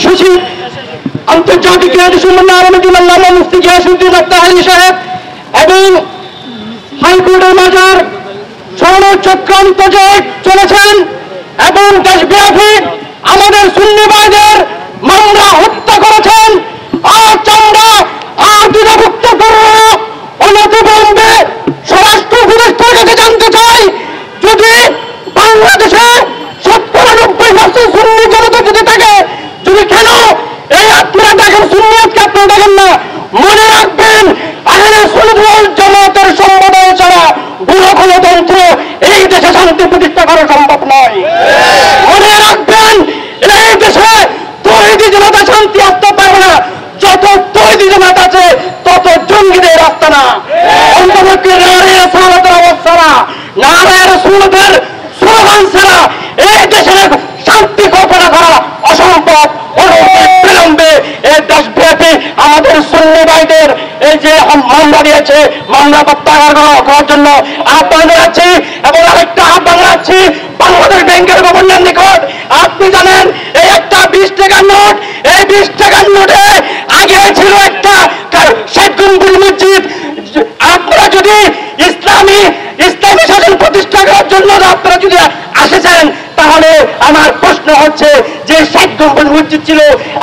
সচিব আন্তর্জাতিক মুফতি গিয়াসউদ্দিন আত্তাহারি সাহেব এবং হাইকোর্টের মাজার স্বর্ণ চক্রান্ত যে চলেছেন এবং দেশব্যাপী আমাদের সুন্নি ভাইদের মামলা হত্যা করেছেন। আজ আমরা দ্বিধাভুক্ত করব অনতিবিলম্বে স্বরাষ্ট্র উপদেষ্টার কাছে জানতে চাই, যদি বাংলাদেশে 97% সুন্নি জনতা যদি থাকে, যদি কেন এই আপনারা দেখেন সুন্নিয়াতকে আপনারা দেখেন না? মনে রাখবেন, আহলে সুন্নাত ওয়াল জামাতের সম্প্রদায় ছাড়া বুড়ো গণতন্ত্র এই দেশে শান্তি প্রতিষ্ঠা করা সম্ভব নয়। মনে রাখবেন, এই দেশে তৌহিদি জনতা শান্তি আসতে পারবে না। যত তৌহিদি জমাত আছে তত জঙ্গিদের রাস্তা না। অন্তর্বর্তী নারায়ে সালাতের আওয়াজ ছাড়া, নারায়ে রাসূলের স্লোগান ছাড়া এই দেশের শান্তি কল্পনা করা অসম্ভব। বিলম্বে এই দেশব্যাপী আমাদের সুন্নি ভাইদের এই যে মামলা দিয়েছে, মামলা প্রত্যাহার করার জন্য আহ্বান জানাচ্ছি। এবং আরেকটা আহ্বান জানাচ্ছি বাংলাদেশ ব্যাংকের গভর্নর নিকট। আপনি জানেন, এই একটা 20 টাকার নোট, এই 20 টাকার নোটে আগে ছিল একটা শেখ গম্বুজ মসজিদ। আপনারা যদি ইসলামী শাসন প্রতিষ্ঠা করার জন্য আপনারা যদি আসেছেন, তাহলে আমার প্রশ্ন হচ্ছে যে শেখ গম্বুজ মসজিদ ছিল,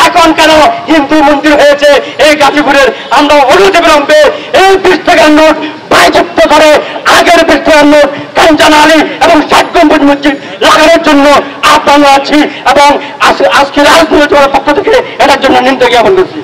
এখন কেন হিন্দু মন্দির হয়েছে এই গাজীপুরের? আমরা অনতিবিলম্বে এই 20 টাকার নোট বাজেয়াপ্ত করে আগের 20 টাকার নোট কাঞ্চন আলী এবং শেখ গম্বুজ মসজিদ লাগানোর জন্য আহ্বান জানাচ্ছি এবং আজকে রাজনৈতিক পক্ষ থেকে এটার জন্য নিন্দা জ্ঞাপন করছি।